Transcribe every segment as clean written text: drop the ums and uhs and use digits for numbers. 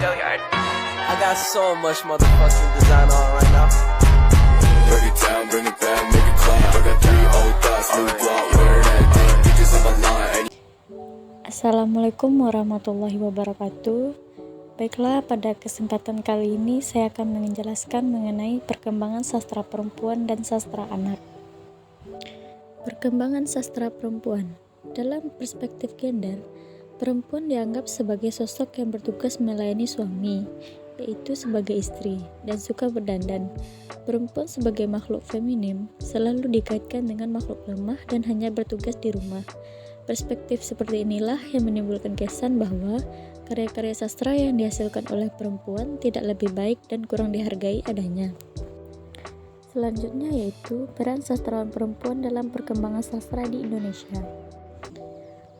I got so much motherfucking design on right now. Break it down, bring it back, make it clap. I got 3 old thoughts, new block, where that thing, bitches on my line. Assalamualaikum warahmatullahi wabarakatuh. Baiklah, pada kesempatan kali ini saya akan menjelaskan mengenai perkembangan sastra perempuan dan sastra anak. Perkembangan sastra perempuan. Dalam perspektif gender, perempuan dianggap sebagai sosok yang bertugas melayani suami, yaitu sebagai istri, dan suka berdandan. Perempuan sebagai makhluk feminim selalu dikaitkan dengan makhluk lemah dan hanya bertugas di rumah. Perspektif seperti inilah yang menimbulkan kesan bahwa karya-karya sastra yang dihasilkan oleh perempuan tidak lebih baik dan kurang dihargai adanya. Selanjutnya yaitu peran sastrawan perempuan dalam perkembangan sastra di Indonesia.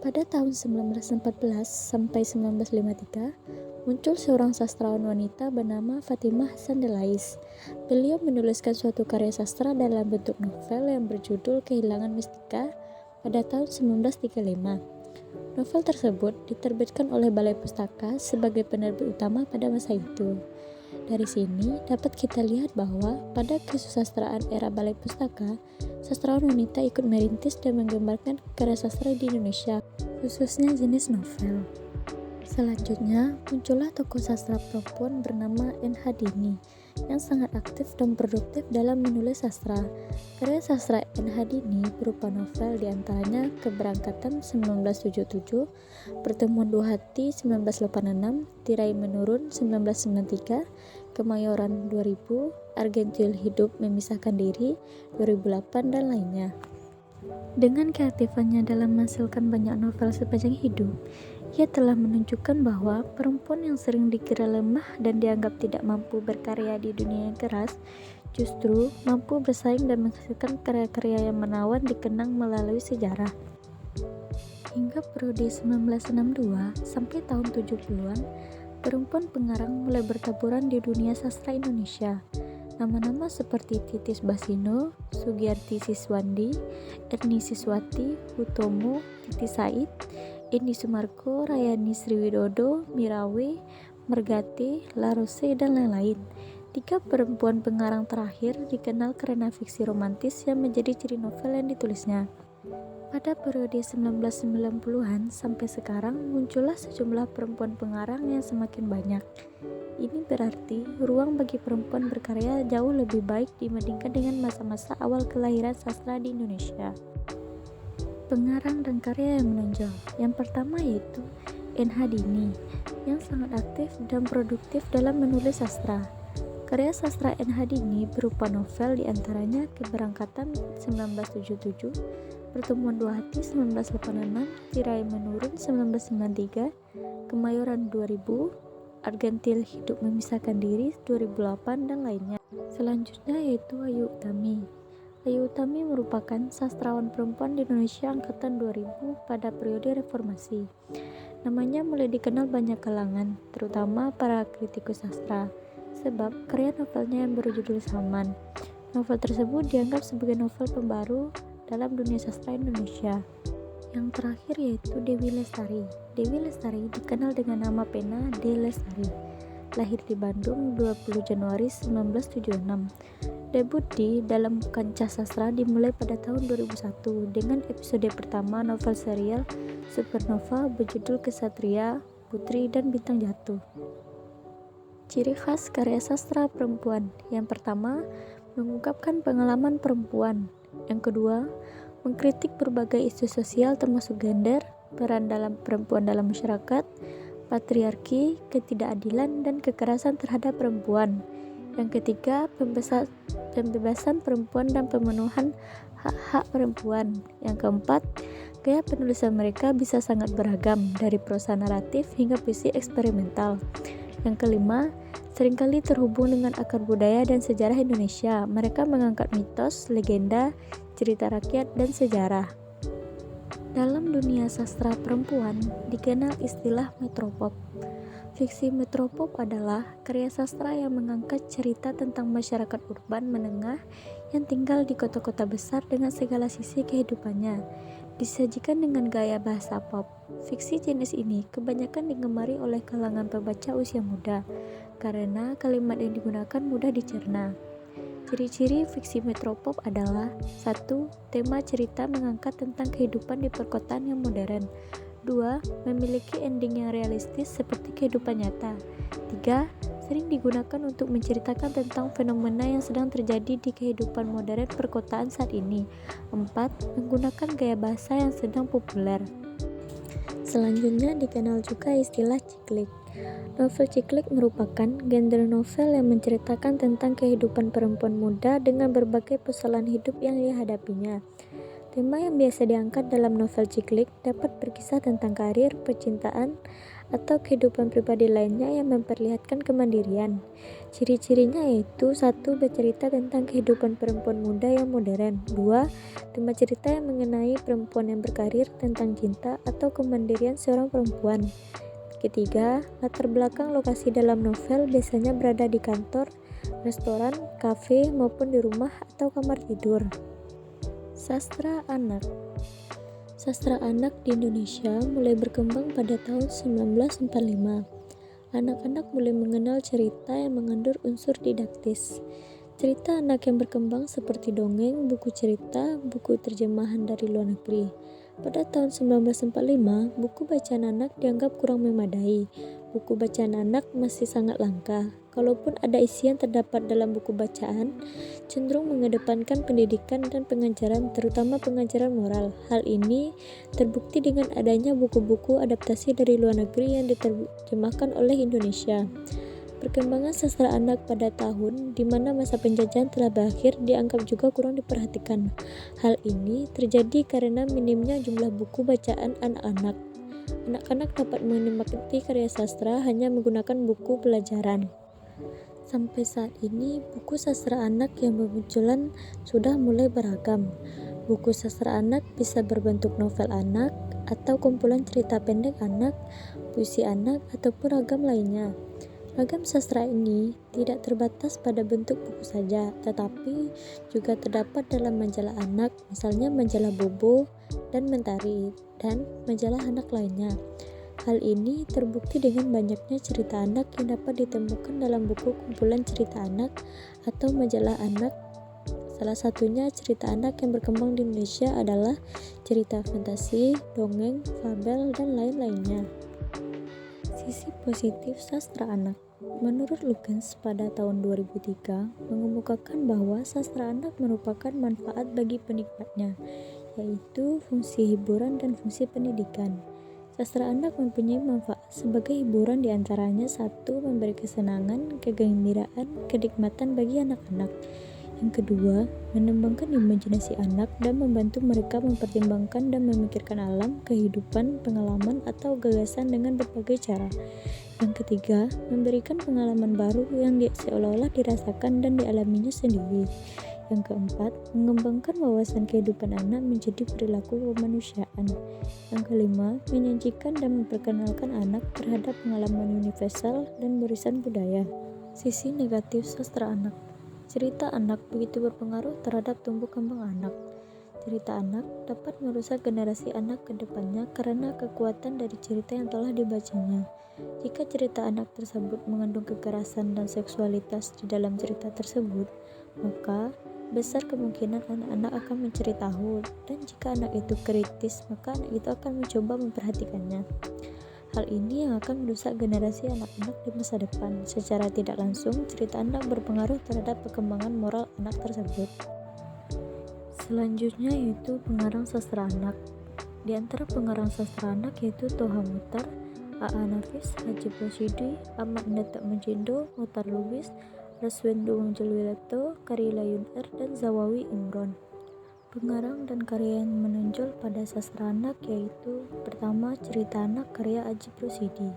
Pada tahun 1914 sampai 1953, muncul seorang sastrawan wanita bernama Fatimah Hassan Delais. Beliau menuliskan suatu karya sastra dalam bentuk novel yang berjudul Kehilangan Mistika pada tahun 1935. Novel tersebut diterbitkan oleh Balai Pustaka sebagai penerbit utama pada masa itu. Dari sini dapat kita lihat bahwa pada kesusastraan era Balai Pustaka, sastrawan wanita ikut merintis dan menggambarkan karya sastra di Indonesia, khususnya jenis novel. Selanjutnya, muncullah tokoh sastra perempuan bernama N.H. Dini yang sangat aktif dan produktif dalam menulis sastra. Karya sastra N.H. Dini berupa novel diantaranya Keberangkatan 1977, Pertemuan Dua Hati 1986, Tirai Menurun 1993, Kemayoran 2000, Argentil Hidup Memisahkan Diri 2008, dan lainnya. Dengan keaktifannya dalam menghasilkan banyak novel sepanjang hidup, ia telah menunjukkan bahwa perempuan yang sering dikira lemah dan dianggap tidak mampu berkarya di dunia yang keras, justru mampu bersaing dan menghasilkan karya-karya yang menawan dikenang melalui sejarah. Hingga periode 1962 sampai tahun 70-an, perempuan pengarang mulai bertaburan di dunia sastra Indonesia. Nama-nama seperti Titis Basino, Sugiyarti Siswandi, Erni Siswati, Hutomo, Titi Said, Indi Sumarko, Rayani Sriwidodo, Mirawe, Mergati, Larose, dan lain-lain. 3 perempuan pengarang terakhir dikenal karena fiksi romantis yang menjadi ciri novel yang ditulisnya. Pada periode 1990-an sampai sekarang muncullah sejumlah perempuan pengarang yang semakin banyak. Ini berarti ruang bagi perempuan berkarya jauh lebih baik dibandingkan dengan masa-masa awal kelahiran sastra di Indonesia. Pengarang dan karya yang menonjol. Yang pertama yaitu N.H. Dini yang sangat aktif dan produktif dalam menulis sastra. Karya sastra N.H. Dini berupa novel diantaranya Keberangkatan 1977, Pertemuan Dua Hati 1986, Tirai Menurun 1993, Kemayoran 2000, Argentil Hidup Memisahkan Diri 2008, dan lainnya. Selanjutnya yaitu Ayu Utami. Ayu Utami merupakan sastrawan perempuan di Indonesia angkatan 2000 pada periode reformasi. Namanya mulai dikenal banyak kalangan, terutama para kritikus sastra, sebab karya novelnya yang berjudul Saman. Novel tersebut dianggap sebagai novel pembaru dalam dunia sastra Indonesia. Yang terakhir yaitu Dewi Lestari. Dewi Lestari dikenal dengan nama pena D. Lestari. Lahir di Bandung 20 Januari 1976. Debut di dalam kancah sastra dimulai pada tahun 2001 dengan episode pertama novel serial Supernova berjudul Kesatria, Putri, dan Bintang Jatuh. Ciri khas karya sastra perempuan. Yang pertama, mengungkapkan pengalaman perempuan. Yang kedua, mengkritik berbagai isu sosial termasuk gender, peran dalam perempuan dalam masyarakat, patriarki, ketidakadilan, dan kekerasan terhadap perempuan. Yang ketiga, pembebasan perempuan dan pemenuhan hak-hak perempuan. Yang keempat, gaya penulisan mereka bisa sangat beragam, dari prosa naratif hingga puisi eksperimental. Yang kelima, seringkali terhubung dengan akar budaya dan sejarah Indonesia. Mereka mengangkat mitos, legenda, cerita rakyat, dan sejarah. Dalam dunia sastra perempuan dikenal istilah metropop. Fiksi metropop adalah karya sastra yang mengangkat cerita tentang masyarakat urban menengah yang tinggal di kota-kota besar dengan segala sisi kehidupannya. Disajikan dengan gaya bahasa pop, fiksi jenis ini kebanyakan digemari oleh kalangan pembaca usia muda karena kalimat yang digunakan mudah dicerna. Ciri-ciri fiksi metropop adalah 1. Tema cerita mengangkat tentang kehidupan di perkotaan yang modern. 2. Memiliki ending yang realistis seperti kehidupan nyata. 3. Sering digunakan untuk menceritakan tentang fenomena yang sedang terjadi di kehidupan modern perkotaan saat ini. 4. Menggunakan gaya bahasa yang sedang populer. Selanjutnya dikenal juga istilah ciklik. Novel ciklik merupakan genre novel yang menceritakan tentang kehidupan perempuan muda dengan berbagai persoalan hidup yang dihadapinya. Tema yang biasa diangkat dalam novel ciklik dapat berkisah tentang karir, percintaan, atau kehidupan pribadi lainnya yang memperlihatkan kemandirian. Ciri-cirinya yaitu 1. Bercerita tentang kehidupan perempuan muda yang modern. 2. Tema cerita yang mengenai perempuan yang berkarir, tentang cinta atau kemandirian seorang perempuan. Ketiga, latar belakang lokasi dalam novel biasanya berada di kantor, restoran, kafe, maupun di rumah atau kamar tidur. Sastra anak. Sastra anak di Indonesia mulai berkembang pada tahun 1945. Anak-anak mulai mengenal cerita yang mengandung unsur didaktis. Cerita anak yang berkembang seperti dongeng, buku cerita, buku terjemahan dari luar negeri. Pada tahun 1945, buku bacaan anak dianggap kurang memadai. Buku bacaan anak masih sangat langka. Kalaupun ada isi yang terdapat dalam buku bacaan, cenderung mengedepankan pendidikan dan pengajaran, terutama pengajaran moral. Hal ini terbukti dengan adanya buku-buku adaptasi dari luar negeri yang diterjemahkan oleh Indonesia. Perkembangan sastra anak pada tahun di mana masa penjajahan telah berakhir dianggap juga kurang diperhatikan. Hal ini terjadi karena minimnya jumlah buku bacaan anak-anak. Anak-anak dapat menikmati karya sastra hanya menggunakan buku pelajaran. Sampai saat ini, buku sastra anak yang bermunculan sudah mulai beragam. Buku sastra anak bisa berbentuk novel anak, atau kumpulan cerita pendek anak, puisi anak, ataupun ragam lainnya. Ragam sastra ini tidak terbatas pada bentuk buku saja, tetapi juga terdapat dalam majalah anak, misalnya majalah Bobo dan Mentari, dan majalah anak lainnya. Hal ini terbukti dengan banyaknya cerita anak yang dapat ditemukan dalam buku kumpulan cerita anak atau majalah anak. Salah satunya cerita anak yang berkembang di Indonesia adalah cerita fantasi, dongeng, fabel, dan lain-lainnya. Sisi positif sastra anak. Menurut Lukens pada tahun 2003 mengemukakan bahwa sastra anak merupakan manfaat bagi penikmatnya, yaitu fungsi hiburan dan fungsi pendidikan. Sastra anak mempunyai manfaat sebagai hiburan diantaranya 1. Memberi kesenangan, kegembiraan, kenikmatan bagi anak-anak. Yang kedua, mengembangkan imajinasi anak dan membantu mereka mempertimbangkan dan memikirkan alam, kehidupan, pengalaman, atau gagasan dengan berbagai cara. Yang ketiga, memberikan pengalaman baru yang seolah-olah dirasakan dan dialaminya sendiri. Yang keempat, mengembangkan wawasan kehidupan anak menjadi perilaku kemanusiaan. Yang kelima, menyajikan dan memperkenalkan anak terhadap pengalaman universal dan warisan budaya. Sisi negatif sastra anak. Cerita anak begitu berpengaruh terhadap tumbuh kembang anak. Cerita anak dapat merusak generasi anak ke depannya karena kekuatan dari cerita yang telah dibacanya. Jika cerita anak tersebut mengandung kekerasan dan seksualitas di dalam cerita tersebut, maka besar kemungkinan anak-anak akan mencari tahu, dan jika anak itu kritis, maka anak itu akan mencoba memperhatikannya. Hal ini yang akan merusak generasi anak-anak di masa depan. Secara tidak langsung, cerita anak berpengaruh terhadap perkembangan moral anak tersebut. Selanjutnya yaitu pengarang sastra anak. Di antara pengarang sastra anak yaitu Toha Mutar, A.A. Nafis, Haji Rosidi, Ahmad Nata Mujindo, Mutar Lubis, Raswendo Jelwilato, Karila Yun'er, dan Zawawi Imron. Pengarang dan karya yang menonjol pada sastra anak yaitu pertama, cerita anak karya Ajib Rosidi.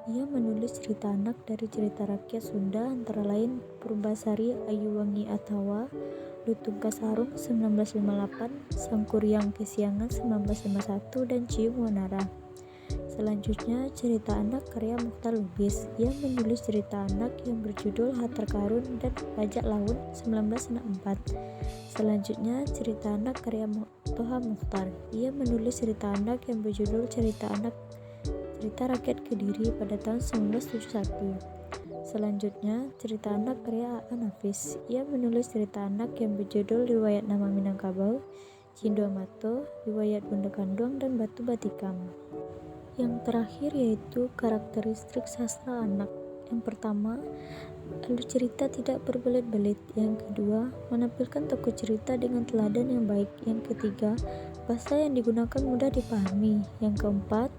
Ia menulis cerita anak dari cerita rakyat Sunda antara lain Purbasari Ayuwangi Atawa, Lutung Kasarung 1958, Sangkuriang Kesiangan 1951, dan Cium Wanara. Selanjutnya, cerita anak karya Mukhtar Lubis. Ia menulis cerita anak yang berjudul Harta Karun dan Bajak Laut 1964. Selanjutnya, cerita anak karya Toha Mukhtar. Ia menulis cerita anak yang berjudul Cerita Rakyat Kediri pada tahun 1971. Selanjutnya, cerita anak karya A.A. Nafis. Ia menulis cerita anak yang berjudul Riwayat Nama Minangkabau, Cindo Amato, Riwayat Bunda Kanduang, dan Batu Batikam. Yang terakhir yaitu karakteristik sastra anak. Yang pertama, alur cerita tidak berbelit-belit. Yang kedua, menampilkan tokoh cerita dengan teladan yang baik. Yang ketiga, bahasa yang digunakan mudah dipahami. Yang keempat,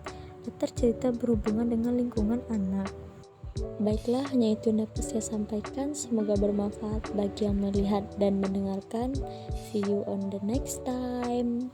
latar cerita berhubungan dengan lingkungan anak. Baiklah, hanya itu yang dapat saya sampaikan. Semoga bermanfaat bagi yang melihat dan mendengarkan. See you on the next time.